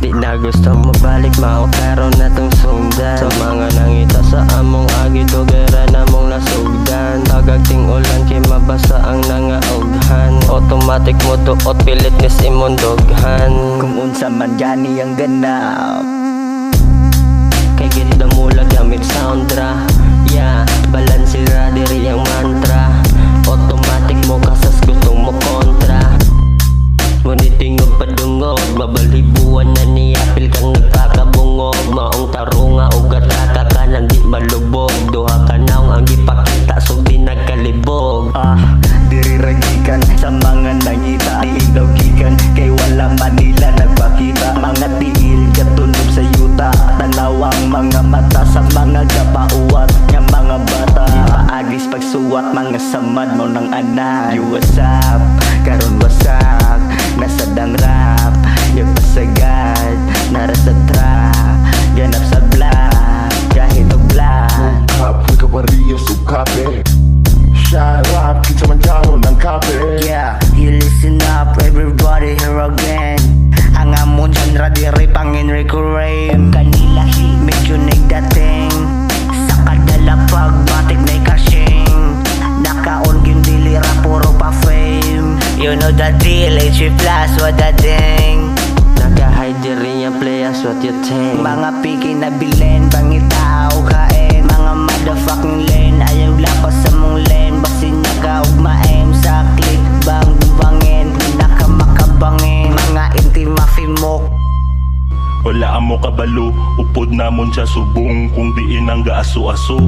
Di na gusto mabalik, maokaro na tong sundan. Sa mga nangita sa among agi, dugera na mong nasugdan. Tagagting ulan, kay mabasa ang nangaughan. Automatic mo tuot, pilit nis imong dughan. Kung unsa man gani ang ganap, kay gitna mula gamit soundra. Yeah, balansira diri ang mantra. Automatic mo kasas gustong mo kontra. Ngunit tingog padungog, mabalibuan na niyapil kang nagkakabungog. Maong tarunga o gataka ka nang di malubog. Duha ka naong ang gipakita, so di nagkalibog. diri ragikan sa mga nangita. Ilaw gikan, kay wala Manila nagpakita. Mga tiil katunog sa yuta, tanawang mga mata sa mga gapauwat nga mga bata. Paagis pagsuwat, mga samad mo ng anak. You what's up, karon wasak, nasa dang rap. Yung pasagad, nara sa trap, ganap sa black, kahit o black. Apoy kapariya sa kape, syarap kinsa man dahon ng kape. Yeah, you listen up, everybody here again. Ang amon genre diri pang Enrico Rame. Kanila hit, medyo nagdating. Sa kadala pagmatik na ikashing. Nakaon game dilira, puro pa fame. You know the deal, HV plus, what the ding. Naka-hide diri ang players, what you think? Mga piki na bilen, pangitao kain. Mga motherfucking lane, ayaw lapas sa mong lane. Basin nagaugmaem sa click bang bangin. Pinakamakabangin, mga intima fimok. Wala amo kabalo, upod namon sa subong kung diin ang gaaso-aso.